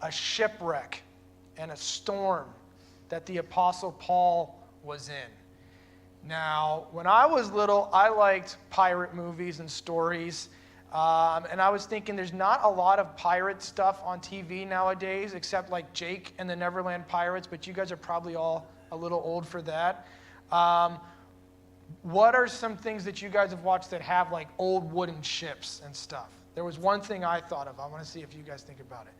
a shipwreck and a storm that the Apostle Paul was in. Now, when I was little, I liked pirate movies and stories. And I was thinking there's not a lot of pirate stuff on TV nowadays, except like Jake and the Neverland Pirates, but you guys are probably all a little old for that. What are some things that you guys have watched that have like old wooden ships and stuff? There was one thing I thought of. I want to see if you guys think about it.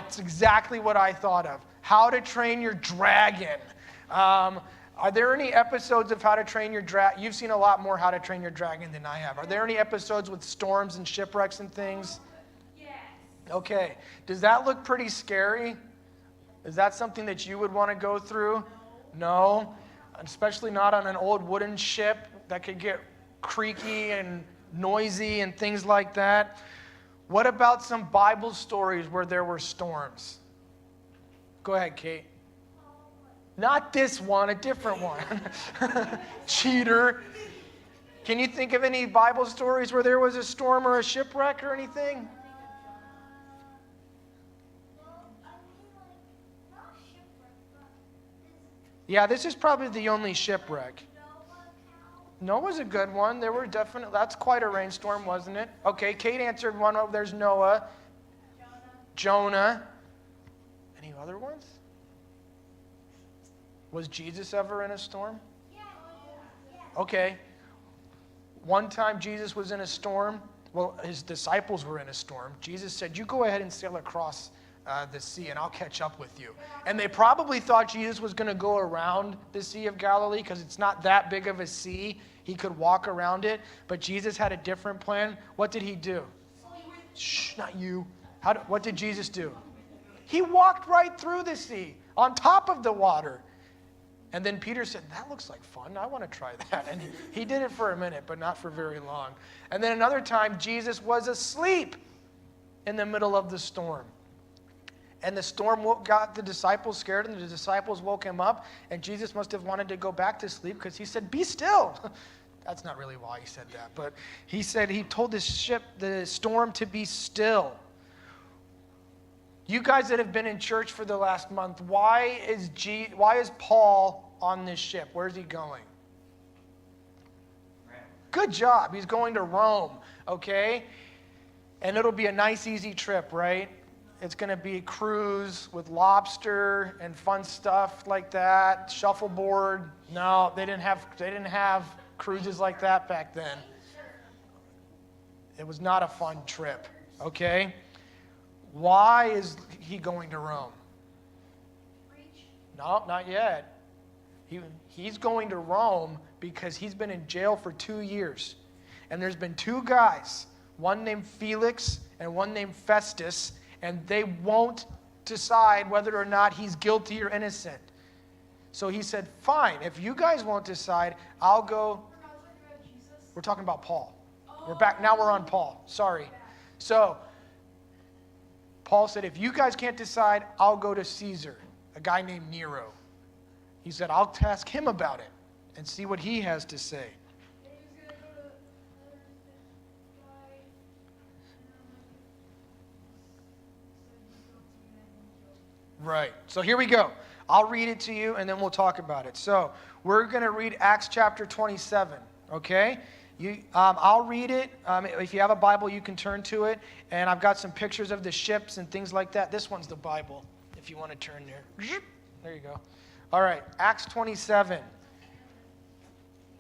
It's exactly what I thought of. How to Train Your Dragon. Are there any episodes of How to Train Your Dragon? You've seen a lot more How to Train Your Dragon than I have. Are there any episodes with storms and shipwrecks and things? Yes. Okay. Does that look pretty scary? Is that something that you would want to go through? No? Especially not on an old wooden ship that could get creaky and noisy and things like that. What about some Bible stories where there were storms? Go ahead, Kate. Not this one, a different one. Cheater. Can you think of any Bible stories where there was a storm or a shipwreck or anything? Yeah, this is probably the only shipwreck. Noah's a good one. There were definitely, that's quite a rainstorm, wasn't it? Okay, Kate answered one. Oh, there's Noah. Jonah. Any other ones? Was Jesus ever in a storm? Okay. One time Jesus was in a storm. Well, his disciples were in a storm. Jesus said, you go ahead and sail across the sea and I'll catch up with you. And they probably thought Jesus was going to go around the Sea of Galilee because it's not that big of a sea. He could walk around it. But Jesus had a different plan. What did he do? Shh, not you. What did Jesus do? He walked right through the sea on top of the water. And then Peter said, that looks like fun. I want to try that. And he did it for a minute, but not for very long. And then another time, Jesus was asleep in the middle of the storm. And the storm got the disciples scared, and the disciples woke him up. And Jesus must have wanted to go back to sleep because he said, be still. That's not really why he said that. But he said he told the storm to be still. You guys that have been in church for the last month, why is Paul on this ship? Where's he going? Good job. He's going to Rome, okay? And it'll be a nice, easy trip, right? It's going to be a cruise with lobster and fun stuff like that. Shuffleboard. No, they didn't have cruises like that back then. It was not a fun trip, okay? Why is he going to Rome? No, not yet. He's going to Rome because he's been in jail for 2 years. And there's been 2 guys, one named Felix and one named Festus, and they won't decide whether or not he's guilty or innocent. So he said, fine, if you guys won't decide, I'll go. We're talking about Paul. We're back, now we're on Paul. Sorry. So Paul said, if you guys can't decide, I'll go to Caesar, a guy named Nero. He said, I'll ask him about it and see what he has to say. Right. So here we go. I'll read it to you, and then we'll talk about it. So we're going to read Acts chapter 27, okay? I'll read it. If you have a Bible, you can turn to it. And I've got some pictures of the ships and things like that. This one's the Bible, if you want to turn there. There you go. All right, Acts 27.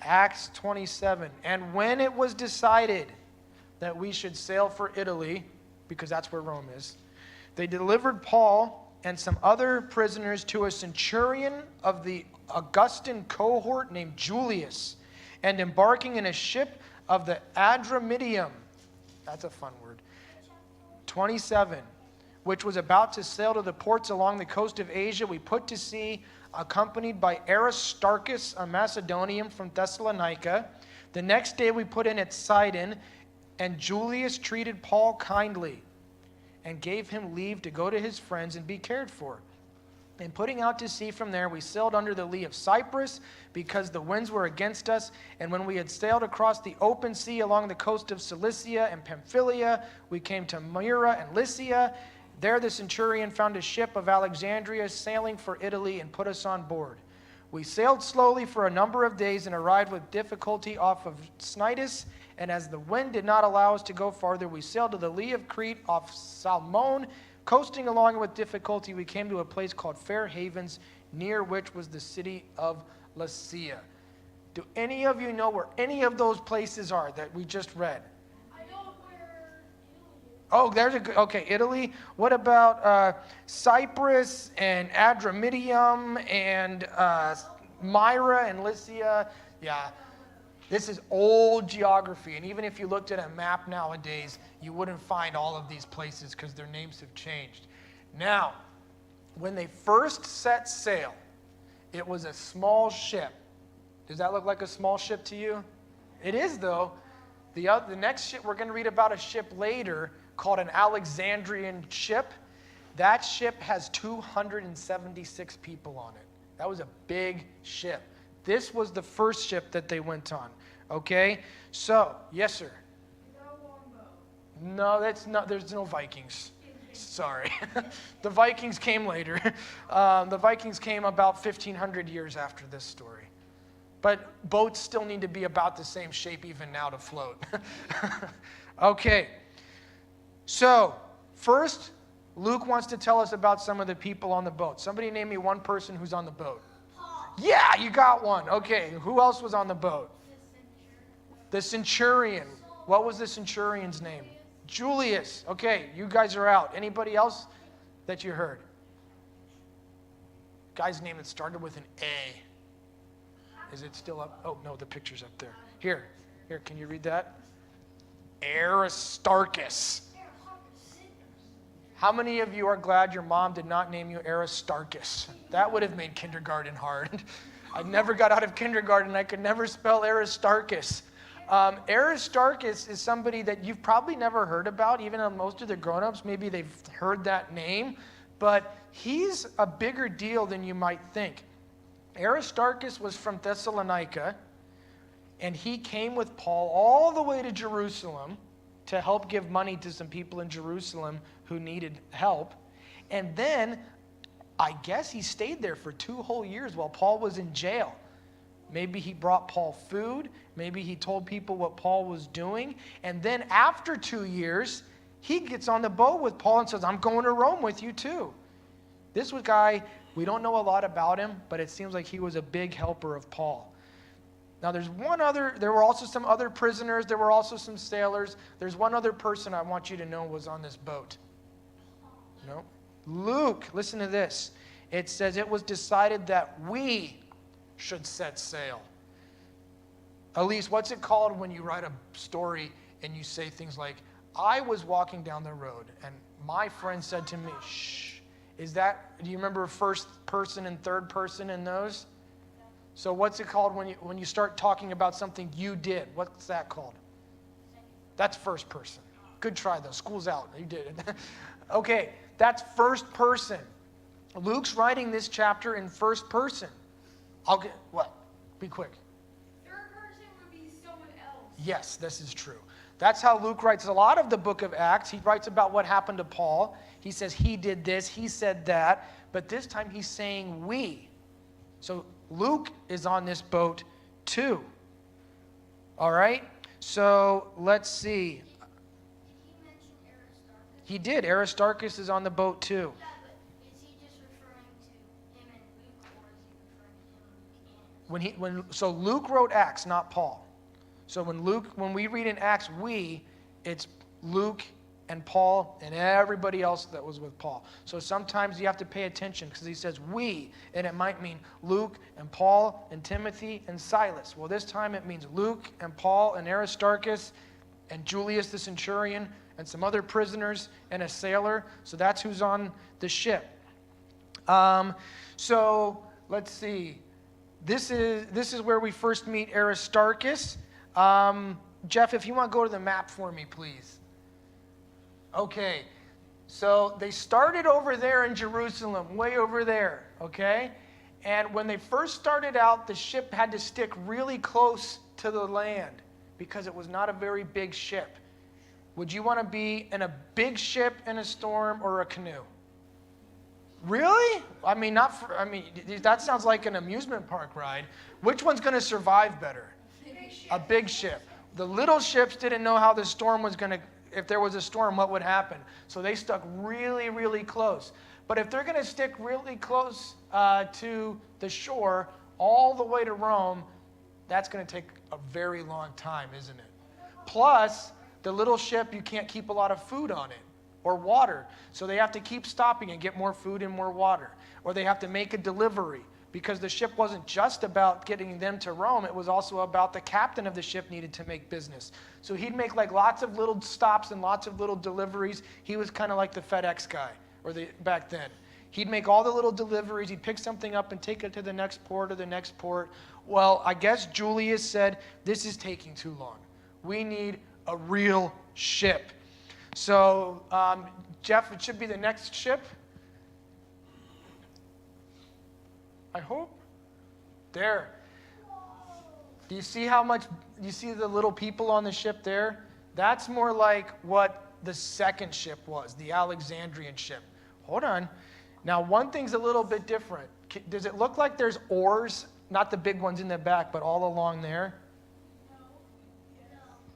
Acts 27. And when it was decided that we should sail for Italy, because that's where Rome is, they delivered Paul and some other prisoners to a centurion of the Augustan cohort named Julius, and embarking in a ship of the Adramyttium, that's a fun word, 27, which was about to sail to the ports along the coast of Asia, we put to sea, accompanied by Aristarchus, a Macedonian from Thessalonica. The next day we put in at Sidon, and Julius treated Paul kindly and gave him leave to go to his friends and be cared for. And putting out to sea from there, we sailed under the lee of Cyprus because the winds were against us. And when we had sailed across the open sea along the coast of Cilicia and Pamphylia, we came to Myra and Lycia. There the centurion found a ship of Alexandria sailing for Italy and put us on board. We sailed slowly for a number of days and arrived with difficulty off of Cnidus, and as the wind did not allow us to go farther, we sailed to the lee of Crete off Salmone. Coasting along with difficulty, we came to a place called Fair Havens, near which was the city of Lasea. Do any of you know where any of those places are that we just read? I know where Italy is. Oh, there's okay, Italy. What about Cyprus and Adramyttium and Myra and Lycia? Yeah, this is old geography. And even if you looked at a map nowadays, you wouldn't find all of these places because their names have changed. Now, when they first set sail, it was a small ship. Does that look like a small ship to you? It is, though. The next ship, we're going to read about a ship later called an Alexandrian ship. That ship has 276 people on it. That was a big ship. This was the first ship that they went on. Okay? So, yes, sir? No, that's not. There's no Vikings. Sorry. The Vikings came later. The Vikings came about 1,500 years after this story. But boats still need to be about the same shape even now to float. Okay. So, first, Luke wants to tell us about some of the people on the boat. Somebody name me one person who's on the boat. Paul. Yeah, you got one. Okay, who else was on the boat? The centurion. What was the centurion's name? Julius. Okay, you guys are out. Anybody else that you heard? Guy's name that started with an A. Is it still up? Oh, no, the picture's up there. Here, can you read that? Aristarchus. How many of you are glad your mom did not name you Aristarchus? That would have made kindergarten hard. I never got out of kindergarten. I could never spell Aristarchus. Aristarchus is somebody that you've probably never heard about, even on most of the grown-ups. Maybe they've heard that name, but he's a bigger deal than you might think. Aristarchus was from Thessalonica, and he came with Paul all the way to Jerusalem to help give money to some people in Jerusalem who needed help. And then, I guess he stayed there for 2 whole years while Paul was in jail. Maybe he brought Paul food. Maybe he told people what Paul was doing. And then after 2 years, he gets on the boat with Paul and says, I'm going to Rome with you too. This was a guy, we don't know a lot about him, but it seems like he was a big helper of Paul. Now there were also some other prisoners. There were also some sailors. There's one other person I want you to know was on this boat. No? Luke, listen to this. It says it was decided that we should set sail. Elise, what's it called when you write a story and you say things like, I was walking down the road and my friend said to me, shh. Do you remember first person and third person in those? So what's it called when you start talking about something you did? What's that called? That's first person. Good try though. School's out. You did it. Okay, that's first person. Luke's writing this chapter in first person. What? Be quick. Third person would be someone else. Yes, this is true. That's how Luke writes a lot of the book of Acts. He writes about what happened to Paul. He says he did this, he said that, but this time he's saying we. So Luke is on this boat too. All right? So let's see. Did he mention Aristarchus? He did. Aristarchus is on the boat too. Yeah, but is he just referring to him and Luke, or is he referring to him and Luke? So Luke wrote Acts, not Paul. So when we read in Acts, it's Luke and Paul and everybody else that was with Paul. So sometimes you have to pay attention because he says we, and it might mean Luke and Paul and Timothy and Silas. Well, this time it means Luke and Paul and Aristarchus and Julius the centurion and some other prisoners and a sailor. So that's who's on the ship. So let's see. This is where we first meet Aristarchus. Jeff, if you want to go to the map for me, please. Okay, so they started over there in Jerusalem, way over there, okay? And when they first started out, the ship had to stick really close to the land because it was not a very big ship. Would you want to be in a big ship in a storm or a canoe? Really? That sounds like an amusement park ride. Which one's going to survive better? A big ship. The little ships didn't know how the storm was going to, if there was a storm, what would happen. So they stuck really, really close. But if they're going to stick really close to the shore, all the way to Rome, that's going to take a very long time, isn't it? Plus, the little ship, you can't keep a lot of food on it or water. So they have to keep stopping and get more food and more water. Or they have to make a delivery, because the ship wasn't just about getting them to Rome. It was also about the captain of the ship needed to make business. So he'd make like lots of little stops and lots of little deliveries. He was kind of like the FedEx guy back then. He'd make all the little deliveries. He'd pick something up and take it to the next port or the next port. Well, I guess Julius said, this is taking too long. We need a real ship. So, Jeff, it should be the next ship. I hope. There. Do you see you see the little people on the ship there? That's more like what the second ship was, the Alexandrian ship. Hold on. Now, one thing's a little bit different. Does it look like there's oars, not the big ones in the back, but all along there?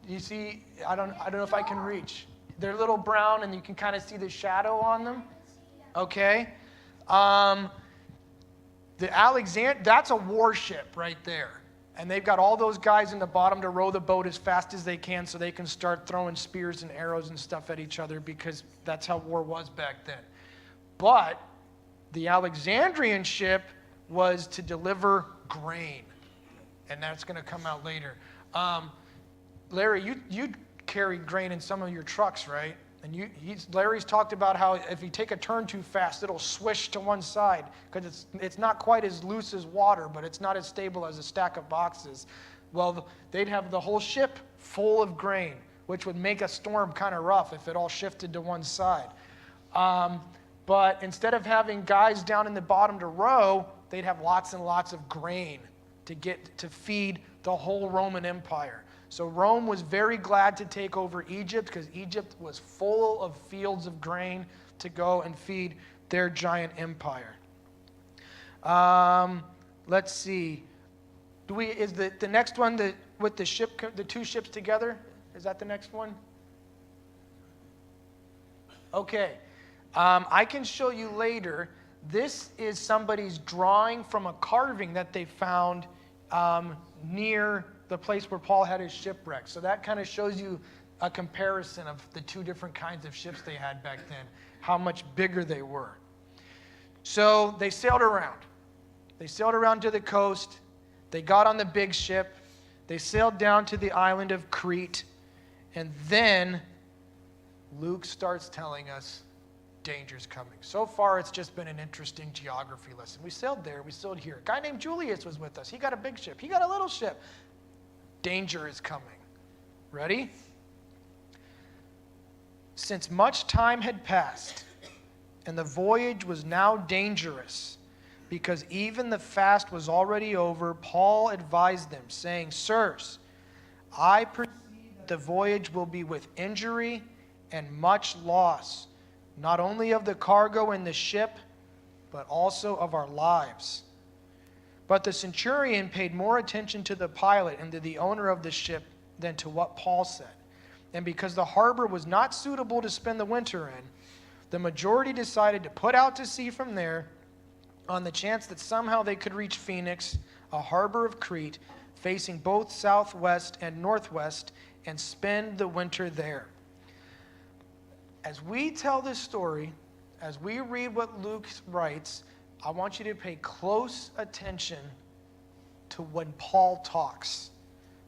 You see, I don't know if I can reach. They're little brown, and you can kind of see the shadow on them. Okay. That's a warship right there. And they've got all those guys in the bottom to row the boat as fast as they can so they can start throwing spears and arrows and stuff at each other, because that's how war was back then. But the Alexandrian ship was to deliver grain. And that's going to come out later. Larry, you carried grain in some of your trucks, right? And Larry's talked about how if you take a turn too fast, it'll swish to one side, because it's not quite as loose as water, but it's not as stable as a stack of boxes. Well, they'd have the whole ship full of grain, which would make a storm kind of rough if it all shifted to one side. But instead of having guys down in the bottom to row, they'd have lots and lots of grain to feed the whole Roman Empire. So Rome was very glad to take over Egypt, because Egypt was full of fields of grain to go and feed their giant empire. Let's see. Is the next one with the two ships together? Is that the next one? Okay. I can show you later. This is somebody's drawing from a carving that they found near the place where Paul had his shipwreck. So that kind of shows you a comparison of the two different kinds of ships they had back then, how much bigger they were. So they sailed around. They sailed around to the coast. They got on the big ship. They sailed down to the island of Crete. And then Luke starts telling us danger's coming. So far, it's just been an interesting geography lesson. We sailed there. We sailed here. A guy named Julius was with us. He got a big ship. He got a little ship. Danger is coming. Ready? Since much time had passed, and the voyage was now dangerous, because even the fast was already over, Paul advised them, saying, Sirs, I perceive that the voyage will be with injury and much loss, not only of the cargo and the ship, but also of our lives. But the centurion paid more attention to the pilot and to the owner of the ship than to what Paul said. And because the harbor was not suitable to spend the winter in, the majority decided to put out to sea from there on the chance that somehow they could reach Phoenix, a harbor of Crete, facing both southwest and northwest, and spend the winter there. As we tell this story, as we read what Luke writes, I want you to pay close attention to when Paul talks,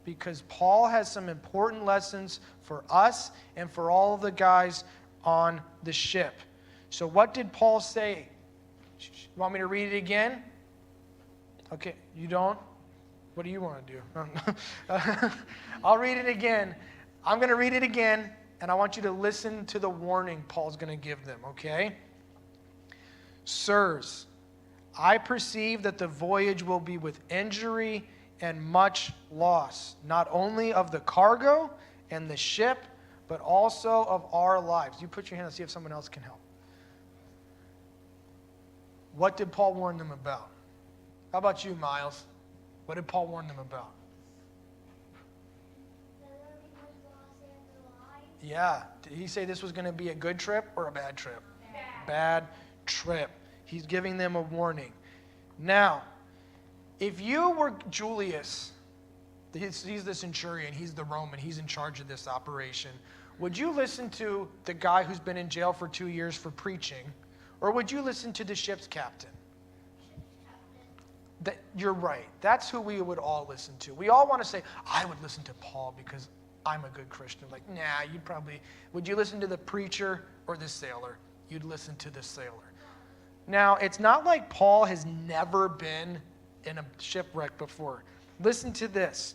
because Paul has some important lessons for us and for all of the guys on the ship. So what did Paul say? You want me to read it again? Okay, you don't? What do you want to do? I'll read it again. I'm going to read it again, and I want you to listen to the warning Paul's going to give them, okay? Sirs, I perceive that the voyage will be with injury and much loss, not only of the cargo and the ship, but also of our lives. You put your hand and see if someone else can help. What did Paul warn them about? How about you, Miles? What did Paul warn them about? Yeah. Did he say this was going to be a good trip or a bad trip? Bad trip. He's giving them a warning. Now, if you were Julius, he's the centurion, he's the Roman, he's in charge of this operation, would you listen to the guy who's been in jail for 2 years for preaching, or would you listen to the ship's captain? You're right. That's who we would all listen to. We all want to say, I would listen to Paul because I'm a good Christian. Like, nah, would you listen to the preacher or the sailor? You'd listen to the sailor. Now, it's not like Paul has never been in a shipwreck before. Listen to this.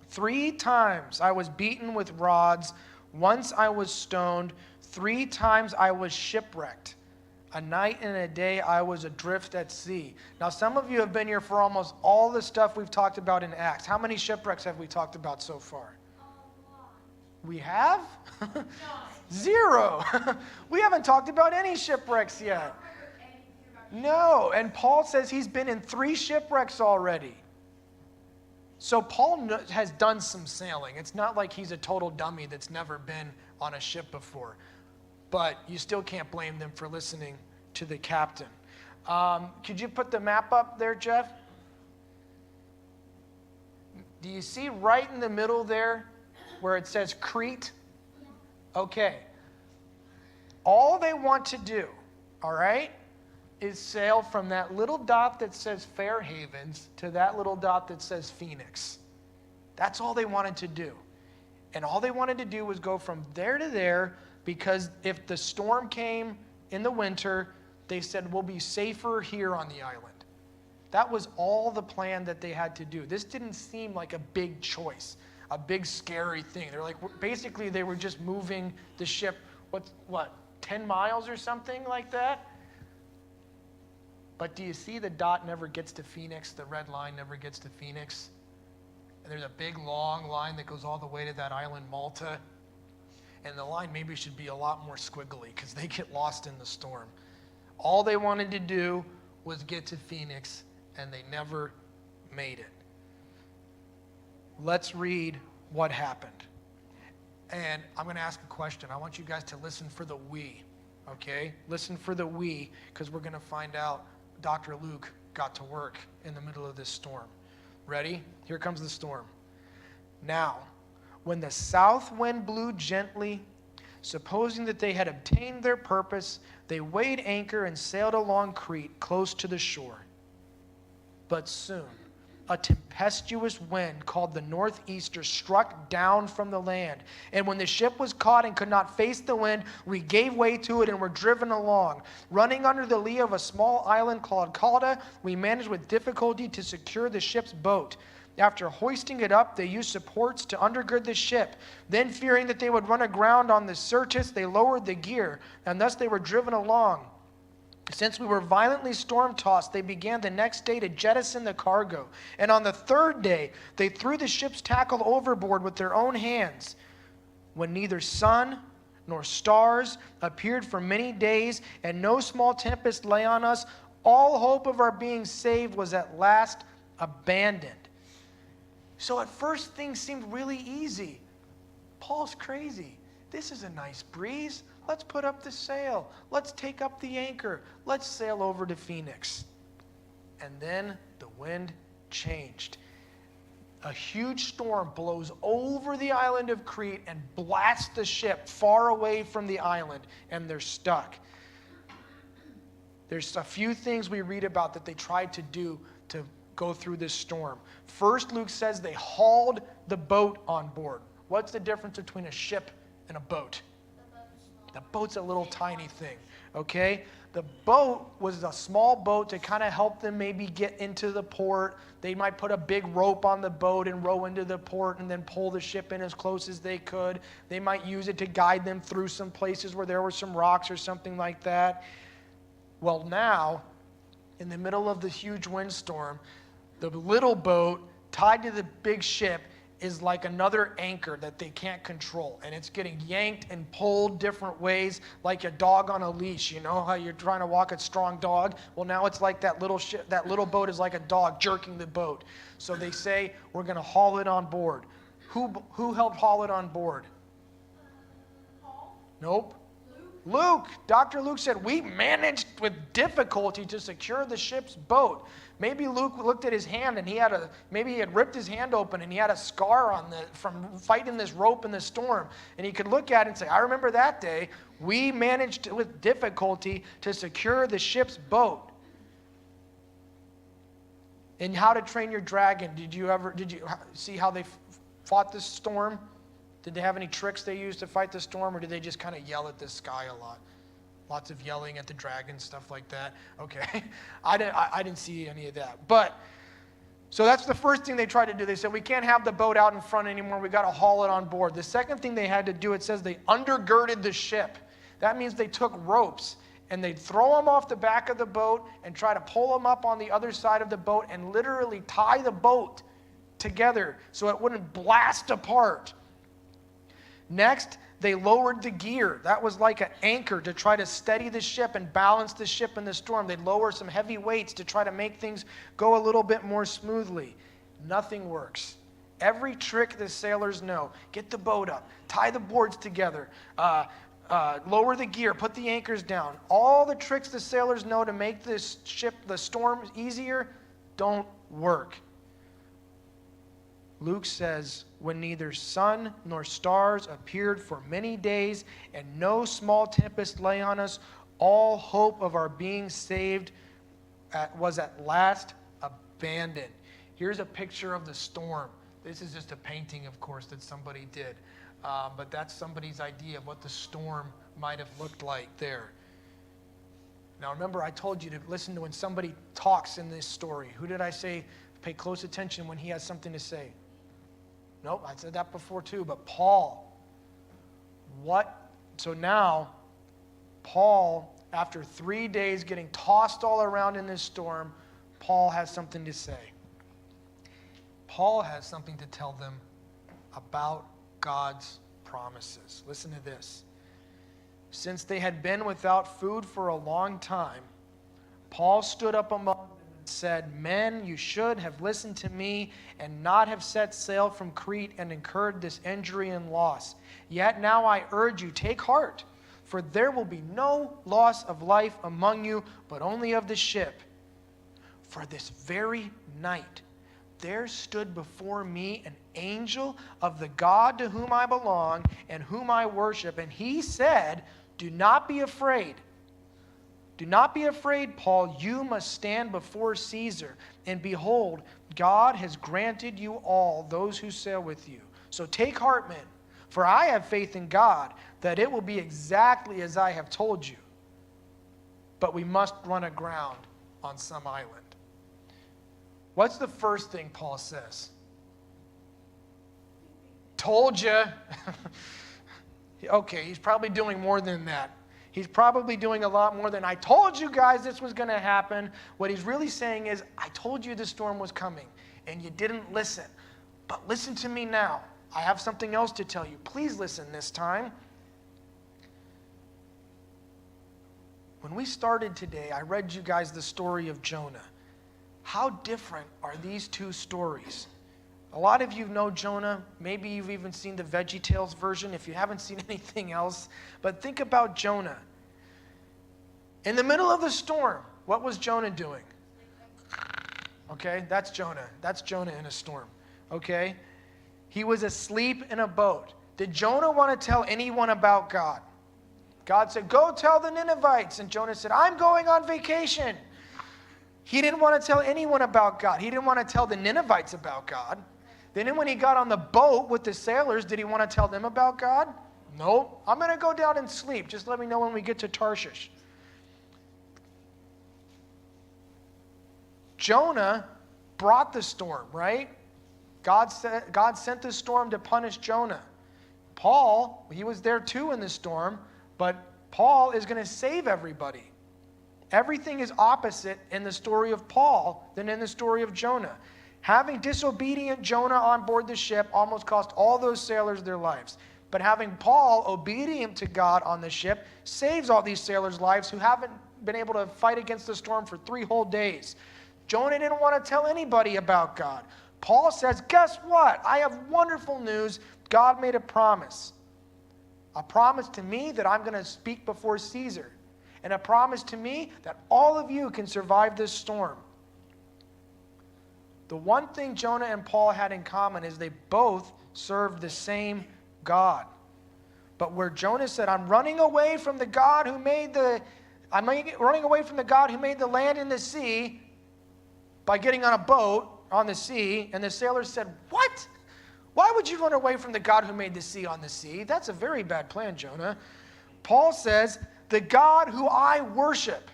3 times I was beaten with rods. Once I was stoned. 3 times I was shipwrecked. A night and a day I was adrift at sea. Now, some of you have been here for almost all the stuff we've talked about in Acts. How many shipwrecks have we talked about so far? We have? 0. We haven't talked about any shipwrecks yet. No, and Paul says he's been in 3 shipwrecks already. So Paul has done some sailing. It's not like he's a total dummy that's never been on a ship before. But you still can't blame them for listening to the captain. Could you put the map up there, Jeff? Do you see right in the middle there where it says Crete? Okay. All they want to do, all right, is sail from that little dot that says Fair Havens to that little dot that says Phoenix. That's all they wanted to do. And all they wanted to do was go from there to there, because if the storm came in the winter, they said, we'll be safer here on the island. That was all the plan that they had to do. This didn't seem like a big choice, a big scary thing. They're like, basically they were just moving the ship, 10 miles or something like that? But do you see the dot never gets to Phoenix? The red line never gets to Phoenix? And there's a big long line that goes all the way to that island, Malta. And the line maybe should be a lot more squiggly because they get lost in the storm. All they wanted to do was get to Phoenix, and they never made it. Let's read what happened. And I'm going to ask a question. I want you guys to listen for the we, okay? Listen for the we, because we're going to find out Dr. Luke got to work in the middle of this storm. Ready? Here comes the storm. Now, when the south wind blew gently, supposing that they had obtained their purpose, they weighed anchor and sailed along Crete, close to the shore. But soon, a tempestuous wind called the northeaster struck down from the land. And when the ship was caught and could not face the wind, we gave way to it and were driven along. Running under the lee of a small island called Calda, we managed with difficulty to secure the ship's boat. After hoisting it up, they used supports to undergird the ship. Then, fearing that they would run aground on the Syrtis, they lowered the gear, and thus they were driven along. Since we were violently storm-tossed, they began the next day to jettison the cargo. And on the 3rd day, they threw the ship's tackle overboard with their own hands. When neither sun nor stars appeared for many days, and no small tempest lay on us, all hope of our being saved was at last abandoned. So at first, things seemed really easy. Paul's crazy. This is a nice breeze. Let's put up the sail. Let's take up the anchor. Let's sail over to Phoenix. And then the wind changed. A huge storm blows over the island of Crete and blasts the ship far away from the island, and they're stuck. There's a few things we read about that they tried to do to go through this storm. First, Luke says they hauled the boat on board. What's the difference between a ship and a boat? The boat's a little tiny thing, okay? The boat was a small boat to kind of help them maybe get into the port. They might put a big rope on the boat and row into the port and then pull the ship in as close as they could. They might use it to guide them through some places where there were some rocks or something like that. Well, now, in the middle of the huge windstorm, the little boat tied to the big ship is like another anchor that they can't control. And it's getting yanked and pulled different ways, like a dog on a leash. You know how you're trying to walk a strong dog? Well, now it's like that little boat is like a dog jerking the boat. So they say, we're going to haul it on board. Who helped haul it on board? Paul? Nope. Luke. Dr. Luke said, we managed with difficulty to secure the ship's boat. Maybe Luke looked at his hand and maybe he had ripped his hand open and he had a scar from fighting this rope in the storm. And he could look at it and say, I remember that day. We managed with difficulty to secure the ship's boat. In How to Train Your Dragon, did you see how they fought this storm? Did they have any tricks they used to fight the storm, or did they just kind of yell at the sky a lot? Lots of yelling at the dragon, stuff like that. Okay, I didn't see any of that. But, so that's the first thing they tried to do. They said, we can't have the boat out in front anymore. We got to haul it on board. The second thing they had to do, it says they undergirded the ship. That means they took ropes and they'd throw them off the back of the boat and try to pull them up on the other side of the boat and literally tie the boat together so it wouldn't blast apart. Next, they lowered the gear. That was like an anchor to try to steady the ship and balance the ship in the storm. They'd lower some heavy weights to try to make things go a little bit more smoothly. Nothing works. Every trick the sailors know. Get the boat up. Tie the boards together. Lower the gear. Put the anchors down. All the tricks the sailors know to make this ship, the storm, easier, don't work. Luke says, when neither sun nor stars appeared for many days, and no small tempest lay on us, all hope of our being saved was at last abandoned. Here's a picture of the storm. This is just a painting, of course, that somebody did. But that's somebody's idea of what the storm might have looked like there. Now remember, I told you to listen to when somebody talks in this story. Who did I say pay close attention when he has something to say? Nope, I said that before too, but Paul. So now, Paul, after 3 days getting tossed all around in this storm, Paul has something to say. Paul has something to tell them about God's promises. Listen to this. Since they had been without food for a long time, Paul stood up among them and said, men, you should have listened to me and not have set sail from Crete and incurred this injury and loss. Yet now I urge you, take heart, for there will be no loss of life among you, but only of the ship. For this very night there stood before me an angel of the God to whom I belong and whom I worship, and he said, do not be afraid. Do not be afraid, Paul. You must stand before Caesar. And behold, God has granted you all those who sail with you. So take heart, men, for I have faith in God that it will be exactly as I have told you. But we must run aground on some island. What's the first thing Paul says? Told you. Okay, he's probably doing more than that. He's probably doing a lot more than, I told you guys this was going to happen. What he's really saying is, I told you the storm was coming, and you didn't listen. But listen to me now. I have something else to tell you. Please listen this time. When we started today, I read you guys the story of Jonah. How different are these two stories? A lot of you know Jonah. Maybe you've even seen the VeggieTales version if you haven't seen anything else. But think about Jonah. In the middle of the storm, what was Jonah doing? Okay, that's Jonah. That's Jonah in a storm. Okay? He was asleep in a boat. Did Jonah want to tell anyone about God? God said, go tell the Ninevites. And Jonah said, I'm going on vacation. He didn't want to tell anyone about God. He didn't want to tell the Ninevites about God. Then when he got on the boat with the sailors, did he want to tell them about God? Nope. I'm going to go down and sleep. Just let me know when we get to Tarshish. Jonah brought the storm, right? God sent the storm to punish Jonah. Paul, he was there too in the storm, but Paul is going to save everybody. Everything is opposite in the story of Paul than in the story of Jonah. Having disobedient Jonah on board the ship almost cost all those sailors their lives. But having Paul obedient to God on the ship saves all these sailors' lives who haven't been able to fight against the storm for 3 whole days. Jonah didn't want to tell anybody about God. Paul says, guess what? I have wonderful news. God made a promise. A promise to me that I'm going to speak before Caesar. And a promise to me that all of you can survive this storm. The one thing Jonah and Paul had in common is they both served the same God. But where Jonah said, I'm running away from the God who made the land and the sea by getting on a boat on the sea, and the sailors said, what? Why would you run away from the God who made the sea on the sea? That's a very bad plan, Jonah. Paul says, the God who I worship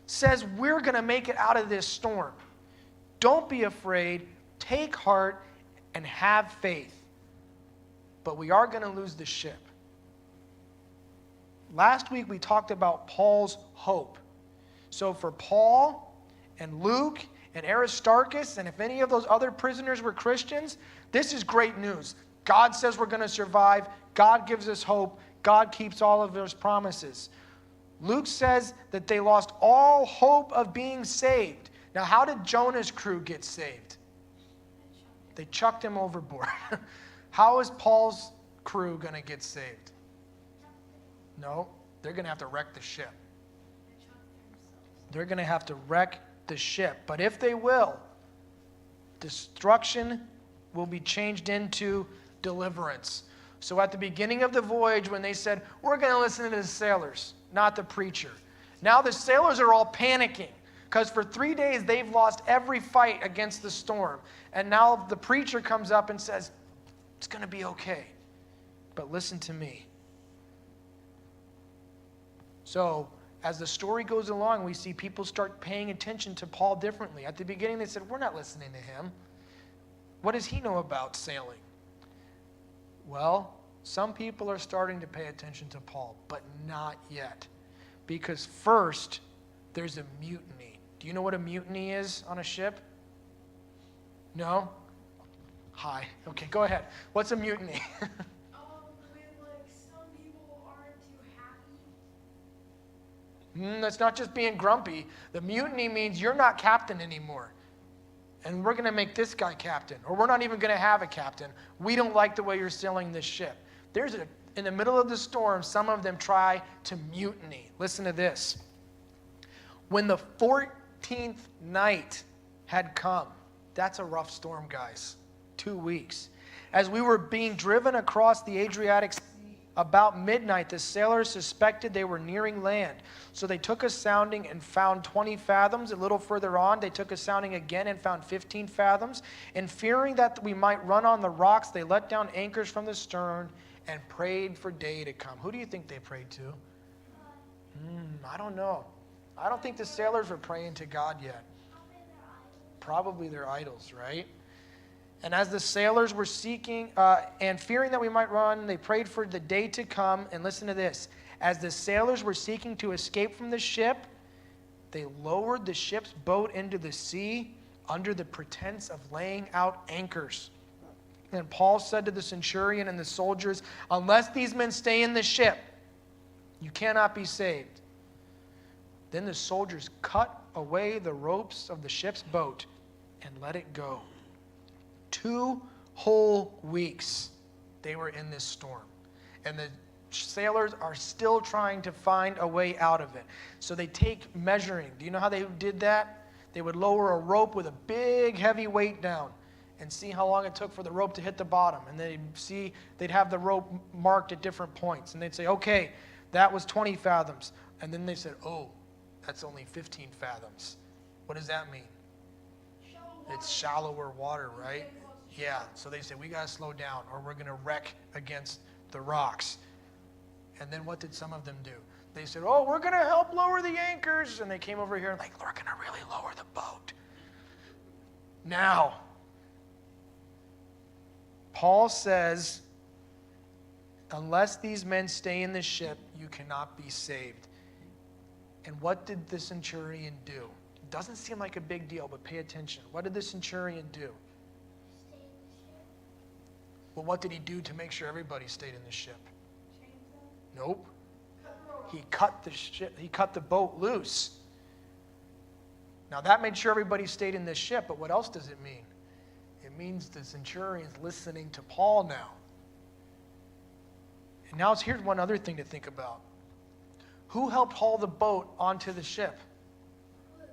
says we're going to make it out of this storm. Don't be afraid, take heart, and have faith. But we are going to lose the ship. Last week we talked about Paul's hope. So for Paul and Luke and Aristarchus, and if any of those other prisoners were Christians, this is great news. God says we're going to survive. God gives us hope. God keeps all of his promises. Luke says that they lost all hope of being saved. Now, how did Jonah's crew get saved? They chucked him overboard. How is Paul's crew going to get saved? No, they're going to have to wreck the ship. They're going to have to wreck the ship. But if they will, destruction will be changed into deliverance. So at the beginning of the voyage, when they said, we're going to listen to the sailors, not the preacher. Now the sailors are all panicking because for 3 days they've lost every fight against the storm. And now the preacher comes up and says, it's going to be okay. But listen to me. So as the story goes along, we see people start paying attention to Paul differently. At the beginning, they said, we're not listening to him. What does he know about sailing? Well, some people are starting to pay attention to Paul, but not yet. Because first, there's a mutiny. Do you know what a mutiny is on a ship? No? Hi. Okay, go ahead. What's a mutiny? That's not just being grumpy. The mutiny means you're not captain anymore. And we're going to make this guy captain. Or we're not even going to have a captain. We don't like the way you're sailing this ship. In the middle of the storm, some of them try to mutiny. Listen to this. When the 14th night had come, that's a rough storm, guys. 2 weeks. As we were being driven across the Adriatic Sea, about midnight, the sailors suspected they were nearing land. So they took a sounding and found 20 fathoms. A little further on, they took a sounding again and found 15 fathoms. And fearing that we might run on the rocks, they let down anchors from the stern and prayed for day to come. Who do you think they prayed to? I don't know. I don't think the sailors were praying to God yet. Probably their idols, right? And as the sailors were seeking and fearing that we might run, they prayed for the day to come. And listen to this. As the sailors were seeking to escape from the ship, they lowered the ship's boat into the sea under the pretense of laying out anchors. And Paul said to the centurion and the soldiers, unless these men stay in the ship, you cannot be saved. Then the soldiers cut away the ropes of the ship's boat and let it go. 2 whole weeks they were in this storm. And the sailors are still trying to find a way out of it. So they take measuring. Do you know how they did that? They would lower a rope with a big heavy weight down and see how long it took for the rope to hit the bottom. And they'd have the rope marked at different points. And they'd say, okay, that was 20 fathoms. And then they said, oh, that's only 15 fathoms. What does that mean? It's shallower water, right? Yeah, so they said, we got to slow down or we're going to wreck against the rocks. And then what did some of them do? They said, oh, we're going to help lower the anchors. And they came over here and like, we're going to really lower the boat. Now, Paul says, unless these men stay in the ship, you cannot be saved. And what did the centurion do? doesn't seem like a big deal, but pay attention. What did the centurion do? Stay in the ship. Well, what did he do to make sure everybody stayed in the ship? Nope. He cut the boat loose. Now that made sure everybody stayed in this ship, but what else does it mean? It means the centurion's listening to Paul now. And now here's one other thing to think about. Who helped haul the boat onto the ship? Luke.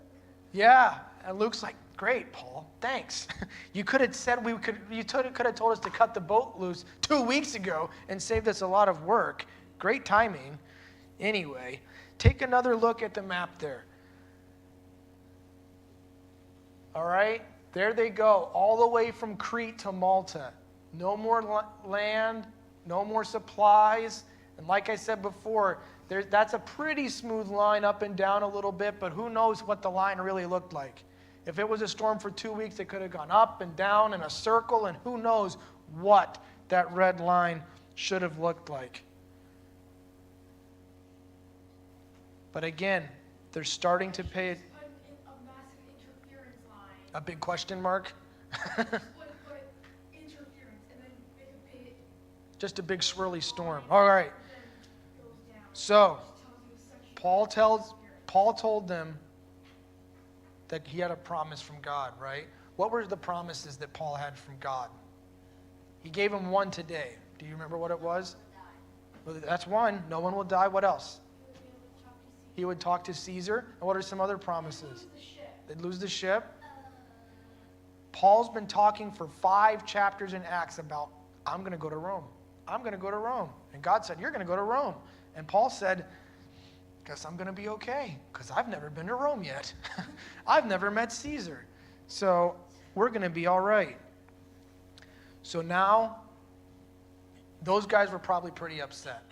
Yeah, and Luke's like, great, Paul, thanks. You could have said you could have told us to cut the boat loose 2 weeks ago and saved us a lot of work. Great timing. Anyway, take another look at the map there. All right, there they go, all the way from Crete to Malta. No more land, no more supplies. And like I said before, that's a pretty smooth line up and down a little bit, but who knows what the line really looked like. If it was a storm for 2 weeks, it could have gone up and down in a circle, and who knows what that red line should have looked like. But again, they're starting to pay A massive interference line. a big question mark. Put interference and then make a big. Just a big swirly storm. All right. Then goes down. So Which tells you Paul told them that he had a promise from God, right? What were the promises that Paul had from God? He gave him one today. Do you remember what it was? Well, that's one. No one will die. What else? He would talk to Caesar. And what are some other promises? They'd lose the ship. Paul's been talking for 5 chapters in Acts about, I'm going to go to Rome. I'm going to go to Rome. And God said, you're going to go to Rome. And Paul said, guess I'm going to be okay, because I've never been to Rome yet. I've never met Caesar. So we're going to be all right. So now, those guys were probably pretty upset.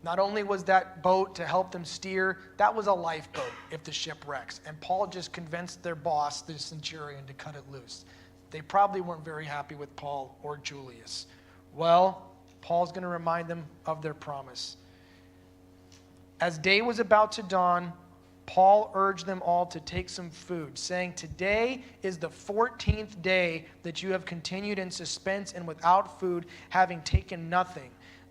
Not only was that boat to help them steer, that was a lifeboat if the ship wrecks. And Paul just convinced their boss, the centurion, to cut it loose. They probably weren't very happy with Paul or Julius. Well, Paul's going to remind them of their promise. As day was about to dawn, Paul urged them all to take some food, saying, today is the 14th day that you have continued in suspense and without food, having taken nothing.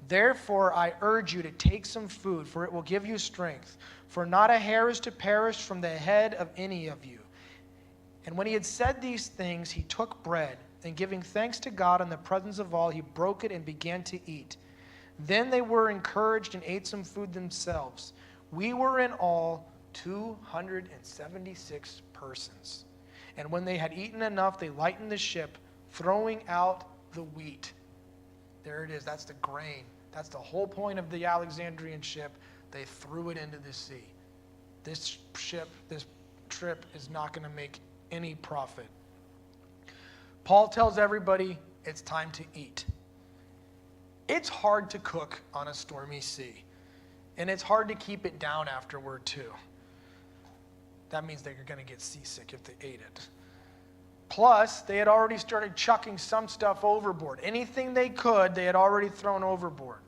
Therefore, I urge you to take some food, for it will give you strength. For not a hair is to perish from the head of any of you. And when he had said these things, he took bread, and giving thanks to God in the presence of all, he broke it and began to eat. Then they were encouraged and ate some food themselves. We were in all 276 persons. And when they had eaten enough, they lightened the ship, throwing out the wheat. There it is. That's the grain. That's the whole point of the Alexandrian ship. They threw it into the sea. This trip is not going to make any profit. Paul tells everybody it's time to eat. It's hard to cook on a stormy sea. And it's hard to keep it down afterward, too. That means they're going to get seasick if they ate it. Plus, they had already started chucking some stuff overboard. Anything they could, they had already thrown overboard.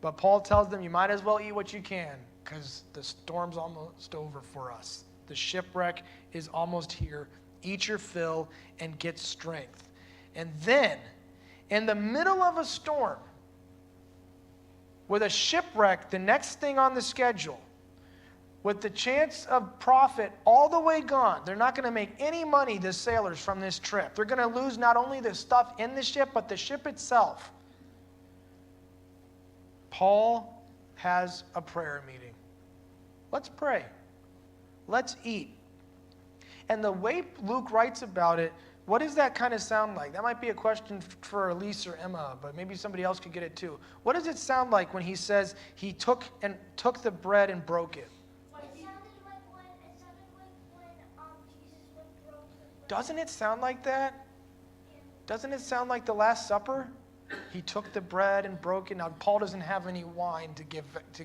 But Paul tells them, you might as well eat what you can, because the storm's almost over for us. The shipwreck is almost here. Eat your fill and get strength. And then, in the middle of a storm, with a shipwreck, the next thing on the schedule, with the chance of profit all the way gone, they're not going to make any money, the sailors, from this trip. They're going to lose not only the stuff in the ship, but the ship itself. Paul has a prayer meeting. Let's pray. Let's eat. And the way Luke writes about it, what does that kind of sound like? That might be a question for Elise or Emma, but maybe somebody else could get it too. What does it sound like when he says he took the bread and broke it? It sounded like when Jesus broke the bread. Doesn't it sound like that? Doesn't it sound like the Last Supper? He took the bread and broke it. Now Paul doesn't have any wine to give to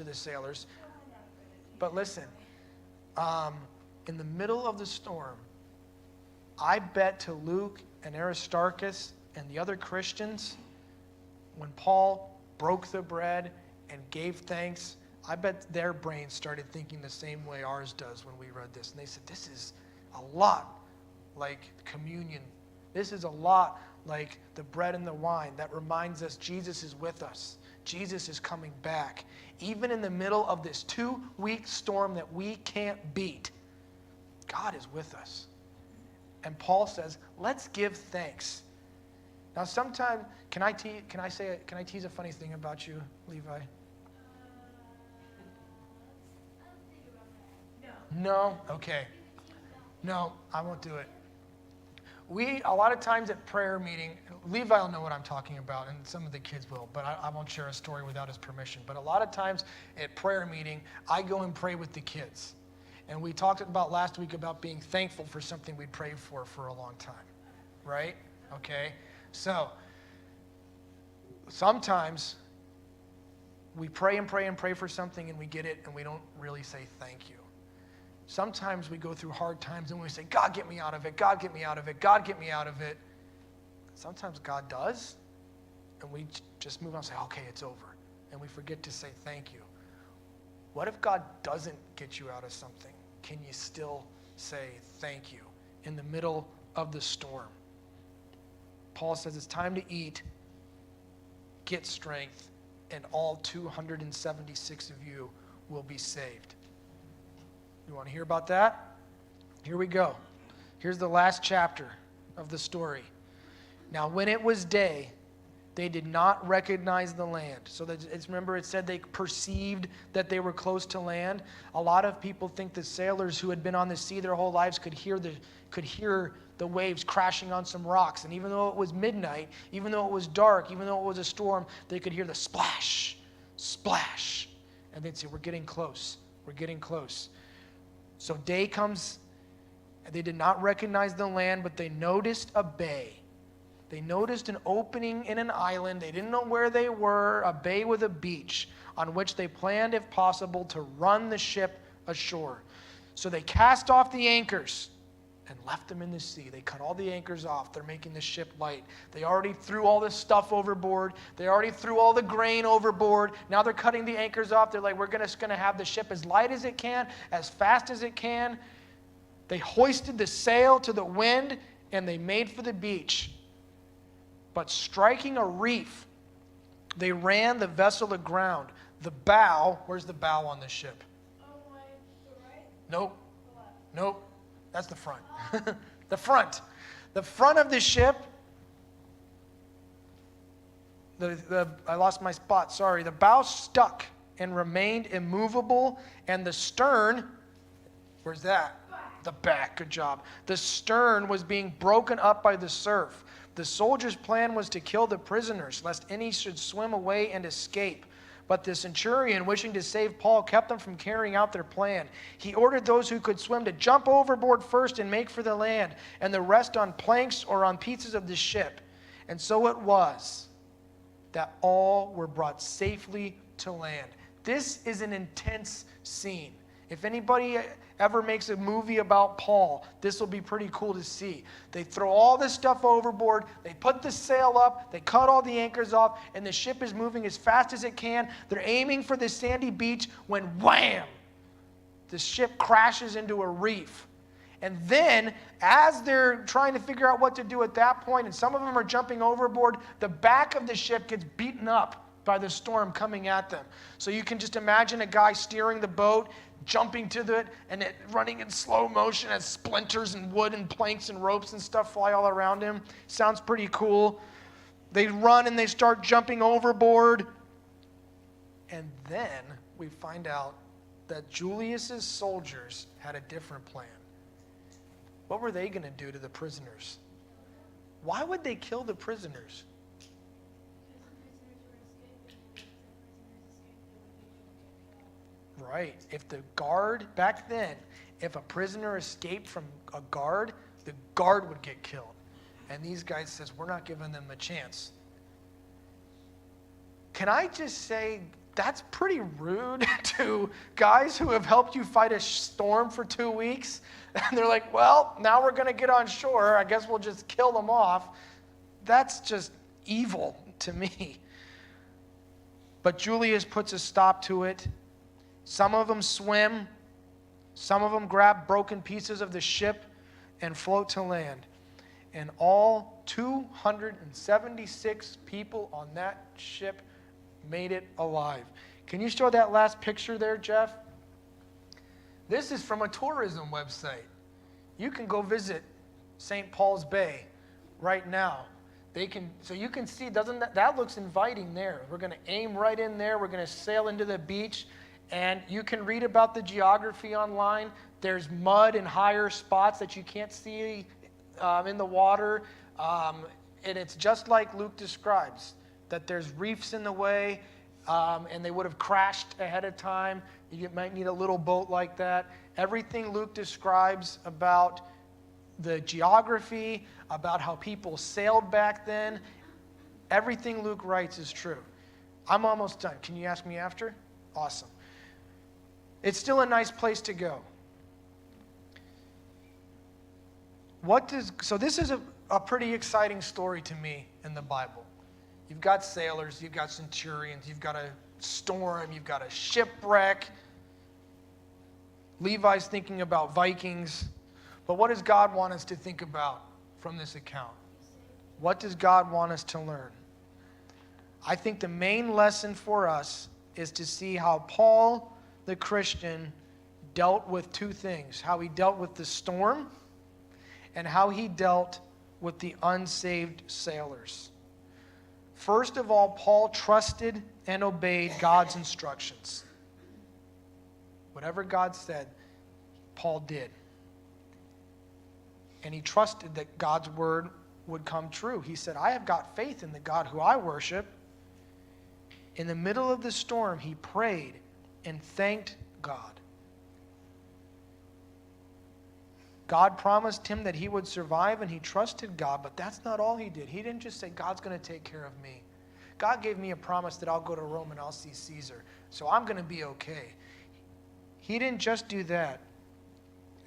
the sailors. But listen, in the middle of the storm, I bet to Luke and Aristarchus and the other Christians, when Paul broke the bread and gave thanks, I bet their brains started thinking the same way ours does when we read this. And they said, this is a lot like communion. This is a lot like the bread and the wine that reminds us Jesus is with us. Jesus is coming back. Even in the middle of this 2-week storm that we can't beat, God is with us. And Paul says, let's give thanks. Now sometimes, can I tease a funny thing about you, Levi? No? Okay. No, I won't do it. A lot of times at prayer meeting, Levi will know what I'm talking about, and some of the kids will, but I won't share a story without his permission. But a lot of times at prayer meeting, I go and pray with the kids. And we talked about last week about being thankful for something we prayed for a long time, right? Okay? So, sometimes we pray and pray and pray for something and we get it and we don't really say thank you. Sometimes we go through hard times and we say, God, get me out of it. God, get me out of it. God, get me out of it. Sometimes God does, and we just move on and say, okay, it's over. And we forget to say thank you. What if God doesn't get you out of something? Can you still say thank you in the middle of the storm? Paul says it's time to eat, get strength, and all 276 of you will be saved. You want to hear about that? Here we go. Here's the last chapter of the story. Now, when it was day, they did not recognize the land. So remember it said they perceived that they were close to land. A lot of people think the sailors who had been on the sea their whole lives could hear the waves crashing on some rocks. And even though it was midnight, even though it was dark, even though it was a storm, they could hear the splash, splash. And they'd say, we're getting close. We're getting close. So day comes, and they did not recognize the land, but they noticed a bay. They noticed an opening in an island. They didn't know where they were, a bay with a beach, on which they planned, if possible, to run the ship ashore. So they cast off the anchors and left them in the sea. They cut all the anchors off. They're making the ship light. They already threw all this stuff overboard. They already threw all the grain overboard. Now they're cutting the anchors off. They're like, we're just going to have the ship as light as it can, as fast as it can. They hoisted the sail to the wind, and they made for the beach. But striking a reef, they ran the vessel aground. The bow, where's the bow on the ship? Nope. Nope. That's the front. The front. The front of the ship. I lost my spot, sorry. The bow stuck and remained immovable, and the stern, where's that? The back, good job. The stern was being broken up by the surf. The soldiers' plan was to kill the prisoners, lest any should swim away and escape. But the centurion, wishing to save Paul, kept them from carrying out their plan. He ordered those who could swim to jump overboard first and make for the land, and the rest on planks or on pieces of the ship. And so it was that all were brought safely to land. This is an intense scene. If anybody ever makes a movie about Paul, this will be pretty cool to see. They throw all this stuff overboard, they put the sail up, they cut all the anchors off, and the ship is moving as fast as it can. They're aiming for the sandy beach when wham! The ship crashes into a reef. And then, as they're trying to figure out what to do at that point, and some of them are jumping overboard, the back of the ship gets beaten up by the storm coming at them. So you can just imagine a guy steering the boat, jumping to it, and it running in slow motion as splinters and wood and planks and ropes and stuff fly all around him. Sounds pretty cool. They run and they start jumping overboard. And then we find out that Julius's soldiers had a different plan. What were they going to do to the prisoners? Why would they kill the prisoners? Right. If the guard, back then, if a prisoner escaped from a guard, the guard would get killed. And these guys says, we're not giving them a chance. Can I just say, that's pretty rude to guys who have helped you fight a storm for 2 weeks. And they're like, well, now we're going to get on shore. I guess we'll just kill them off. That's just evil to me. But Julius puts a stop to it. Some of them swim. Some of them grab broken pieces of the ship and float to land. And all 276 people on that ship made it alive. Can you show that last picture there, Jeff? This is from a tourism website. You can go visit St. Paul's Bay right now. So you can see, doesn't that looks inviting there. We're going to aim right in there. We're going to sail into the beach. And you can read about the geography online. There's mud in higher spots that you can't see in the water. And it's just like Luke describes, that there's reefs in the way, and they would have crashed ahead of time. You might need a little boat like that. Everything Luke describes about the geography, about how people sailed back then, everything Luke writes is true. I'm almost done. Can you ask me after? Awesome. It's still a nice place to go. So this is a pretty exciting story to me in the Bible. You've got sailors, you've got centurions, you've got a storm, you've got a shipwreck. Levi's thinking about Vikings. But what does God want us to think about from this account? What does God want us to learn? I think the main lesson for us is to see how Paul, the Christian, dealt with two things. How he dealt with the storm and how he dealt with the unsaved sailors. First of all, Paul trusted and obeyed God's instructions. Whatever God said, Paul did. And he trusted that God's word would come true. He said, I have got faith in the God who I worship. In the middle of the storm, he prayed and thanked God. God promised him that he would survive, and he trusted God, but that's not all he did. He didn't just say, God's going to take care of me. God gave me a promise that I'll go to Rome and I'll see Caesar, so I'm going to be okay. He didn't just do that.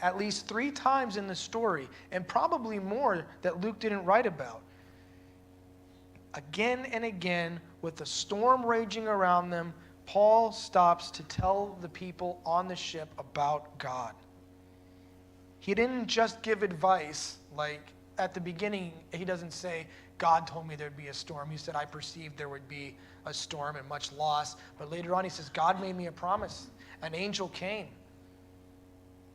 At least 3 times in the story, and probably more that Luke didn't write about. Again and again, with the storm raging around them, Paul stops to tell the people on the ship about God. He didn't just give advice, like at the beginning, he doesn't say, God told me there'd be a storm. He said, I perceived there would be a storm and much loss. But later on, he says, God made me a promise. An angel came.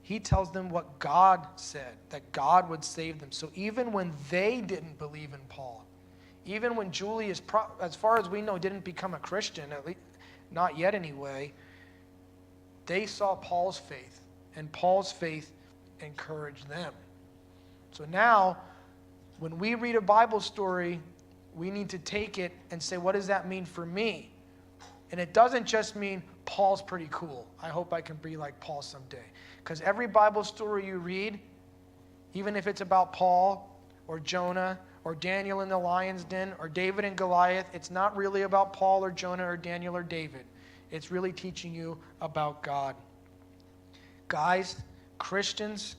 He tells them what God said, that God would save them. So even when they didn't believe in Paul, even when Julie, as far as we know, didn't become a Christian, at least not yet anyway, they saw Paul's faith, and Paul's faith encouraged them. So now, when we read a Bible story, we need to take it and say, what does that mean for me? And it doesn't just mean Paul's pretty cool. I hope I can be like Paul someday. Because every Bible story you read, even if it's about Paul or Jonah or Daniel in the lion's den or David and Goliath, it's not really about Paul or Jonah or Daniel or David. It's really teaching you about God. Guys, Christians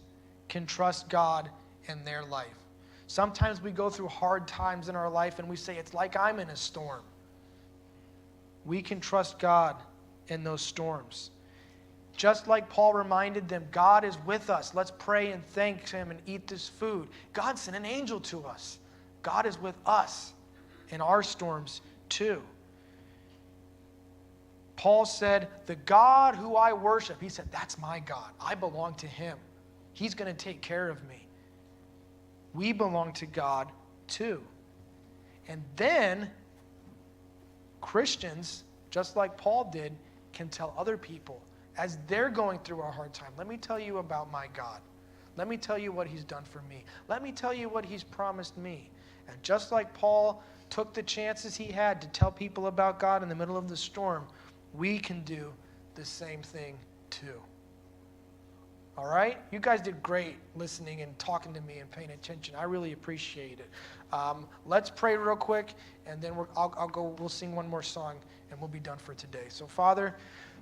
can trust God in their life. Sometimes we go through hard times in our life and we say, it's like I'm in a storm. We can trust God in those storms. Just like Paul reminded them, God is with us. Let's pray and thank him and eat this food. God sent an angel to us. God is with us in our storms too. Paul said, the God who I worship, he said, that's my God. I belong to him. He's going to take care of me. We belong to God too. And then Christians, just like Paul did, can tell other people as they're going through a hard time, let me tell you about my God. Let me tell you what he's done for me. Let me tell you what he's promised me. And just like Paul took the chances he had to tell people about God in the middle of the storm, we can do the same thing too. All right? You guys did great listening and talking to me and paying attention. I really appreciate it. Let's pray real quick, and then we'll sing one more song, and we'll be done for today. So, Father,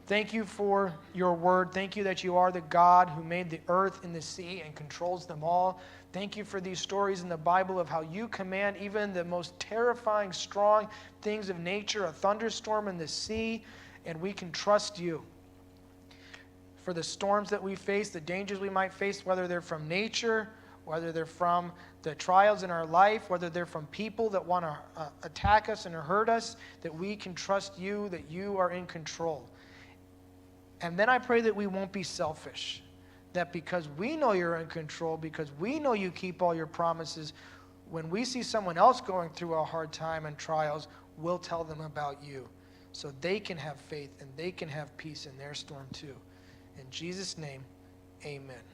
thank you for your word. Thank you that you are the God who made the earth and the sea and controls them all. Thank you for these stories in the Bible of how you command even the most terrifying, strong things of nature, a thunderstorm in the sea, and we can trust you. for the storms that we face, the dangers we might face, whether they're from nature, whether they're from the trials in our life, whether they're from people that want to attack us and hurt us, that we can trust you, that you are in control. And then I pray that we won't be selfish, that because we know you're in control, because we know you keep all your promises, when we see someone else going through a hard time and trials, we'll tell them about you so they can have faith and they can have peace in their storm too. In Jesus' name, amen.